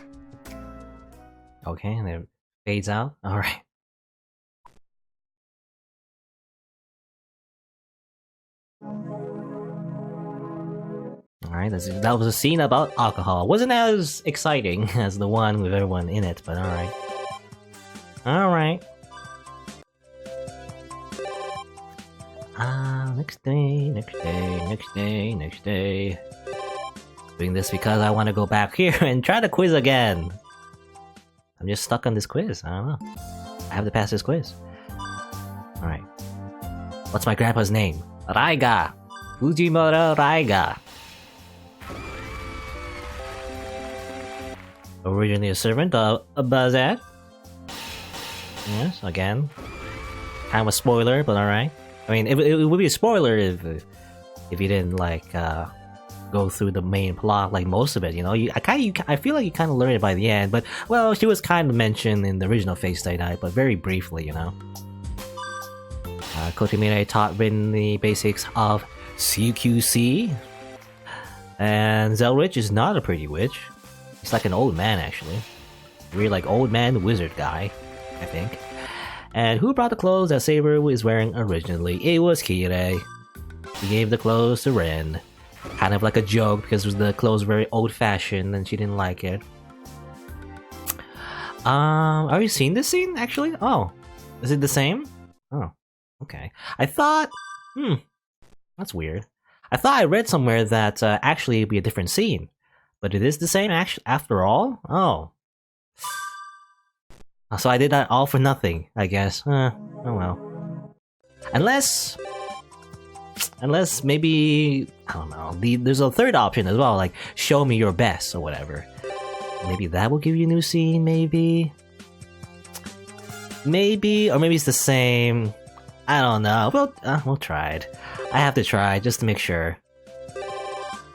う。Okay, and it fades out. Alright. Alright, that was a scene about alcohol. Wasn't as exciting as the one with everyone in it, but alright. Alright. Next day. Doing this because I want to go back here and try the quiz again. I'm just stuck on this quiz. I don't know. I have to pass this quiz. Alright. What's my grandpa's name? Raiga. Fujimura Raiga. Originally a servant of Bazett. Yes, again. Kind of a spoiler, but alright. I mean, it would be a spoiler if you didn't, like, go through the main plot, like most of it, you know? I feel like you kind of learned it by the end, but, well, she was kind of mentioned in the original Fate Stay Night, but very briefly, you know? Kotomine taught Rin the basics of CQC, and Zelrich is not a pretty witch. He's like an old man, actually. Really like old man wizard guy, I think. And who brought the clothes that Saber was wearing originally? It was Kirei. He gave the clothes to Rin. Kind of like a joke because the clothes were very old-fashioned and she didn't like it. Are you seeing this scene, actually? Oh. Is it the same? Oh. Okay. I thought... That's weird. I thought I read somewhere that actually it'd be a different scene. But it is the same after all? Oh. So I did that all for nothing, I guess. Oh well. Unless maybe... I don't know. There's a third option as well, like show me your best or whatever. Maybe that will give you a new scene, maybe? Maybe, or maybe it's the same... I don't know. We'll try it. I have to try just to make sure.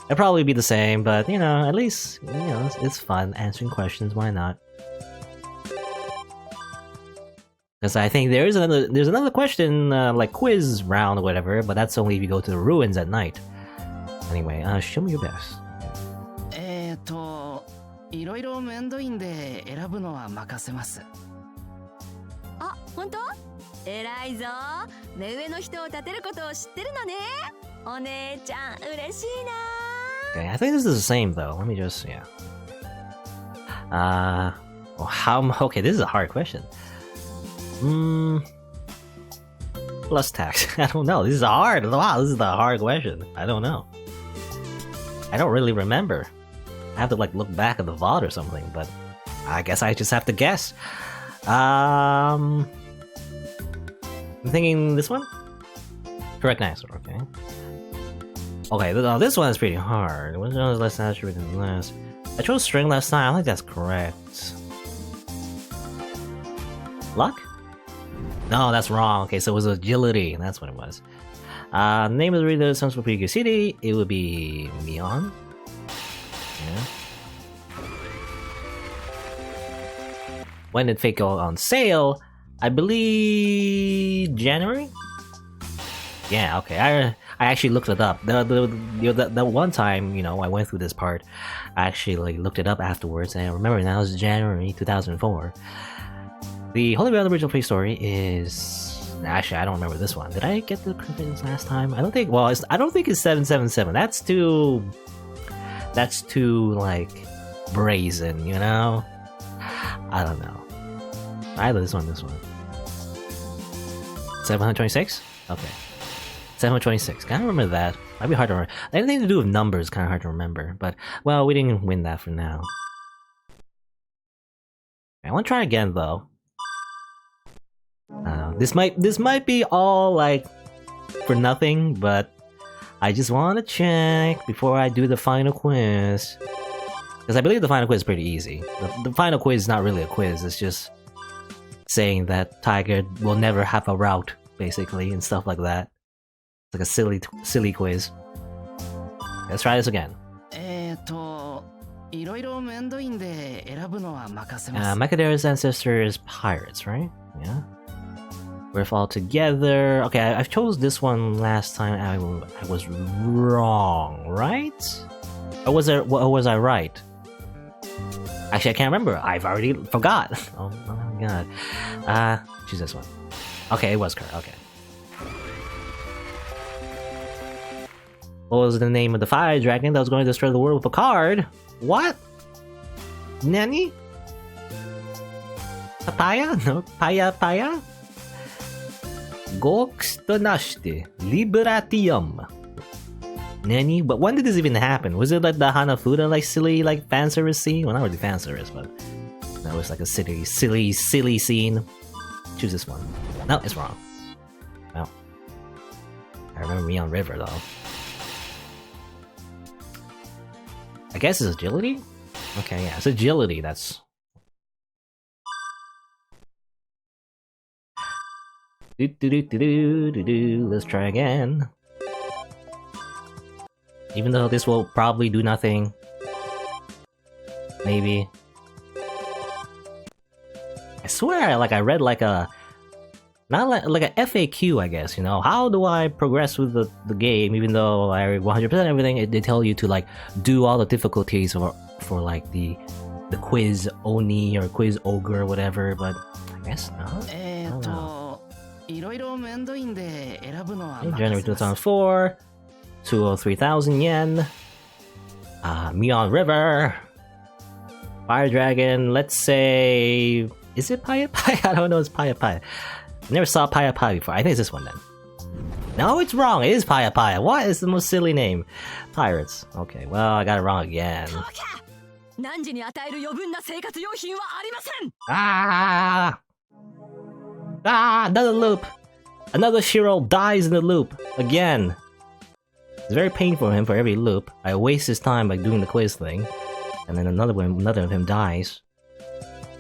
It'll probably be the same, but you know, at least you know it's fun answering questions. Why not? Because I think there's another question like quiz round or whatever, but that's only if you go to the ruins at night. Anyway, show me your best. いろいろめんどいんで選ぶのは任せます。あ、本当？偉いぞ。目上の人を立てることを知ってるのね。お姉ちゃん嬉しいな。Okay, I think this is the same though. Let me just okay, this is a hard question. Plus tax. I don't know. This is hard. Wow, this is the hard question. I don't know. I don't really remember. I have to like look back at the VOD or something, but I guess I just have to guess. I'm thinking this one? Correct answer, okay. Okay, this one is pretty hard. Which one is less accurate than less? I chose string last time. I think that's correct. Luck? No, that's wrong. Okay, so it was agility. That's what it was. Name of the reader comes from Fuyuki City. It would be Mion. Yeah. When did Fate go on sale? I believe January? Yeah, okay. I actually looked it up. The one time, you know, I went through this part, I actually like looked it up afterwards, and I remember now it's January 2004. The Holy Grail original Fate story is... Actually, I don't remember this one. Did I get the credits last time? I don't think... Well, I don't think it's 777. That's too like brazen, you know? I don't know. Either this one. 726? Okay. 726. Can't remember that. Might be hard to remember. Anything to do with numbers kind of hard to remember. But, well, we didn't win that for now. I want to try again, though. This might be all, like, for nothing, but I just want to check before I do the final quiz. Because I believe the final quiz is pretty easy. The final quiz is not really a quiz, it's just saying that Tiger will never have a route, basically, and stuff like that. It's like a silly quiz. Let's try this again. Makadera's ancestors pirates, right? Yeah. We're all together. Okay, I chose this one last time. I was wrong, right? Or was I right? Actually, I can't remember. I've already forgot. Oh my god. Choose this one. Okay, it was correct. Okay. What was the name of the fire dragon that was going to destroy the world with a card? What? Nani? Papaya? No, Paya? Gox to nashite Liberatium. Nani? But when did this even happen? Was it like the Hanafuda like silly like fan service scene? Well, not really fan service, but that was like a silly scene. Choose this one. No, it's wrong. Well, I remember Mion River though. I guess it's agility? Okay, yeah, it's agility. That's. Let's try again. Even though this will probably do nothing. Maybe. I swear, like I read like a... Not like a FAQ, I guess, you know? How do I progress with the game, even though I 100% everything, they tell you to like do all the difficulties for like the quiz Oni or quiz ogre or whatever, but I guess not. I don't know. January 2004, 203,000 yen. Mion River. Fire Dragon, let's say... Is it Paya Paya? I don't know, it's Paya Paya. I never saw Paya Paya before. I think it's this one then. No, it's wrong. It is Paya Paya. What is the most silly name? Pirates. Okay, well, I got it wrong again. Ah! Ah, another loop. Another Shirou dies in the loop. Again. It's very painful for him for every loop. I waste his time by doing the quiz thing. And then another of him dies.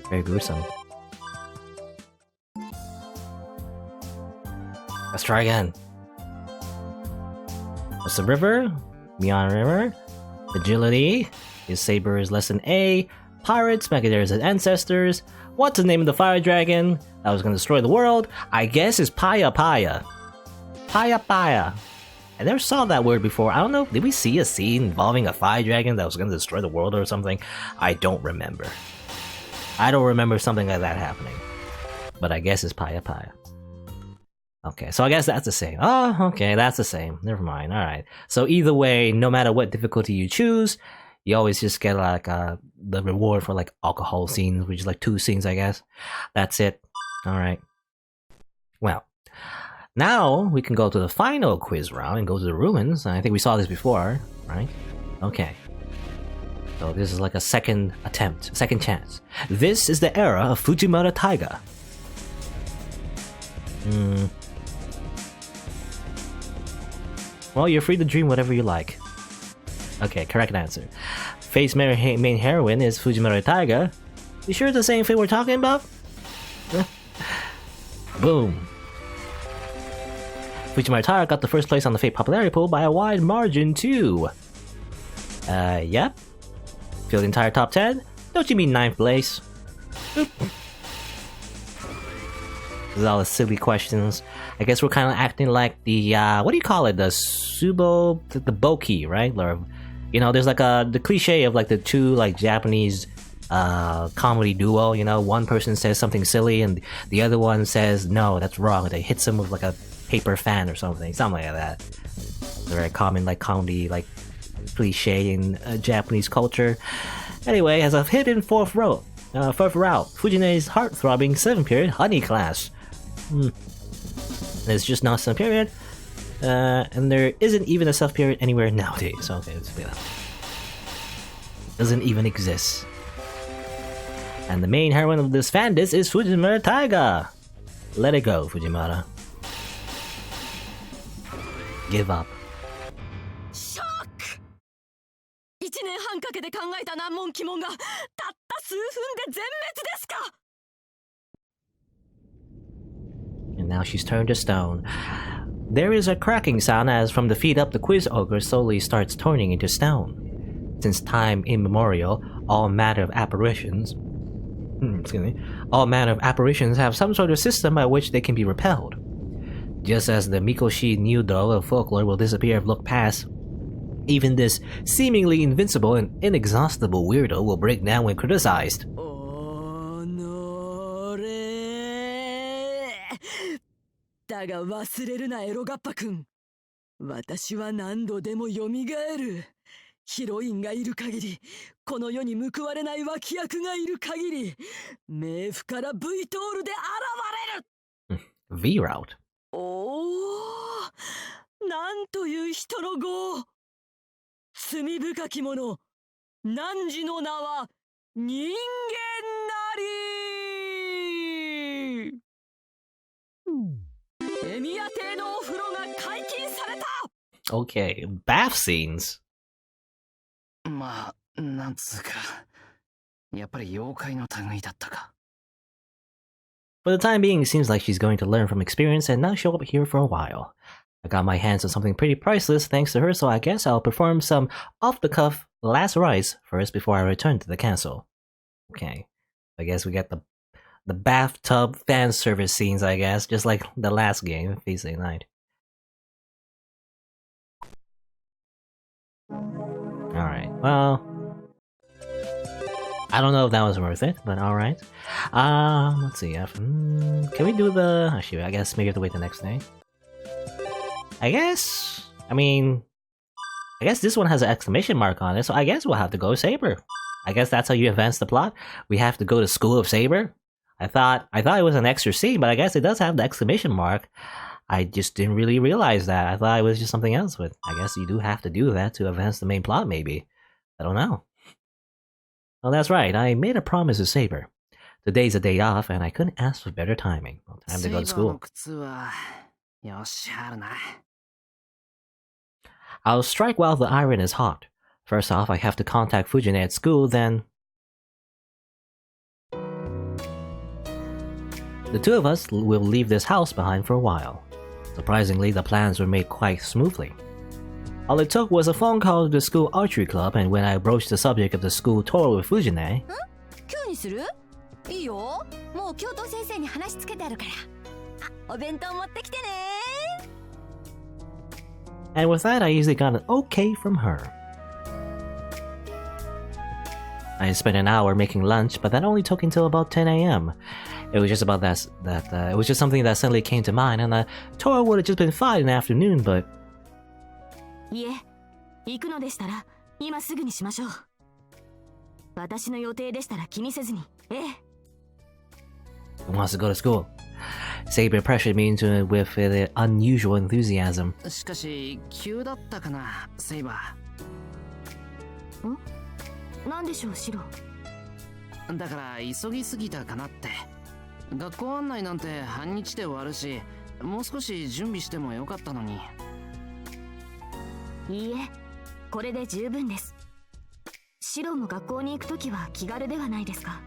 Very gruesome. Let's try again. What's the river? Mion River. Agility. His Saber is lesson A. Pirates, Megadeus' ancestors. What's the name of the fire dragon that was gonna destroy the world? I guess it's Paya Paya. Paya Paya. I never saw that word before. I don't know. Did we see a scene involving a fire dragon that was gonna destroy the world or something? I don't remember. I don't remember something like that happening. But I guess it's Paya Paya. Okay, so I guess that's the same. Oh, okay, that's the same. Never mind. Alright. So either way, no matter what difficulty you choose, you always just get like the reward for like alcohol scenes, which is like 2 scenes, I guess. That's it. Alright. Well, now we can go to the final quiz round and go to the ruins. I think we saw this before, right? Okay. So this is like a second attempt, second chance. This is the era of Fujimura Taiga. Well, you're free to dream whatever you like. Okay, correct answer. Fate's main heroine is Fujimura Taiga. You sure it's the same thing we're talking about? Boom. Fujimura Taiga got the first place on the Fate popularity poll by a wide margin too. Yep. Feel the entire top 10? Don't you mean 9th place? This is all the silly questions. I guess we're kind of acting like the, what do you call it? The Subo, the Boki, right? Or, you know, there's like the cliche of like the two like Japanese comedy duo, you know? One person says something silly and the other one says, no, that's wrong. They hit them with like a paper fan or something like that. It's a very common like comedy like cliche in Japanese culture. Anyway, as a hidden fourth route, Fujine's heart-throbbing 7th period honey class. It's just not 7th period, and there isn't even a 7th period anywhere nowadays. Okay, let's do that. Doesn't even exist. And the main heroine of this fandis is Fujimura Taiga. Let it go, Fujimura. Give up. Shock! 1年半かけて考えた難問奇問がたった数分で全滅ですか? And now she's turned to stone. There is a cracking sound as from the feet up the quiz ogre slowly starts turning into stone. Since time immemorial, all manner of apparitions have some sort of system by which they can be repelled. Just as the Mikoshi Nyudo of folklore will disappear if looked past, even this seemingly invincible and inexhaustible weirdo will break down when criticized. だが忘れるなエロガッパくん。私は何度でも蘇る。ヒロインがいる限り、この世に報われない脇役がいる限り、冥府から V トールで現れる。V route. おお、なんという人の業。罪深き者、汝の名は人間なり。エミヤ邸のお風呂が解禁された。Okay, bath scenes. まあ、なんつうか、やっぱり妖怪の類だったか。 For the time being, it seems like she's going to learn from experience and not show up here for a while. I got my hands on something pretty priceless thanks to her, so I guess I'll perform some off-the-cuff last rites first before I return to the castle. Okay. I guess we get the bathtub fan service scenes, I guess, just like the last game, Feast Day Night. Alright, well... I don't know if that was worth it, but alright. Let's see. Can we do the... Oh, shoot, I guess maybe we have to wait the next day. I guess this one has an exclamation mark on it, so I guess we'll have to go Saber. I guess that's how you advance the plot. We have to go to School of Saber. I thought it was an extra scene, but I guess it does have the exclamation mark. I just didn't really realize that. I thought it was just something else, but I guess you do have to do that to advance the main plot, maybe. I don't know. Well, that's right. I made a promise to Saber. Today's a day off, and I couldn't ask for better timing. Well, time to go to school. I'll strike while the iron is hot. First off, I have to contact Fujine at school, then... The two of us will leave this house behind for a while. Surprisingly, the plans were made quite smoothly. All it took was a phone call to the school archery club, and when I broached the subject of the school tour with Fujine... And with that, I easily got an okay from her. I spent an hour making lunch, but that only took until about 10 AM. It was just about it was just something that suddenly came to mind, and the tour would have just been fine in the afternoon, but... Who wants to go to school? Saber pressured me into it with unusual enthusiasm. しかし急だったかな、セイバー。なんでしょう、シロ。だから急ぎすぎたかなって。学校案内なんて半日で終わるし、もう少し準備してもよかったのに。いいえ、これで十分です。シロも学校に行くときは気軽ではないですか。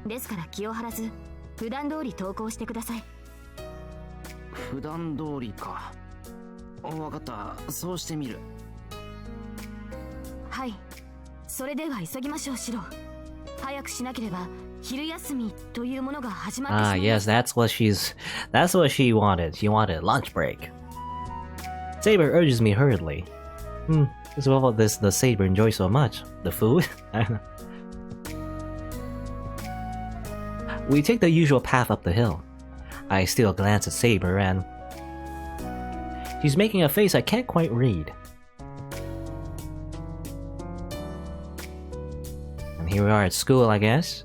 ですから気を張らず、普段通り登校してください。普段通りか。わかった、そうしてみる。はい。それでは急ぎましょう、シロ。早くしなければ昼休みというものが始まってしまいます。Ah, yes, that's what she wanted. She wanted lunch break. Saber urges me hurriedly. This is what the Saber enjoys so much. The food? We take the usual path up the hill. I steal a glance at Saber and... she's making a face I can't quite read. And here we are at school, I guess.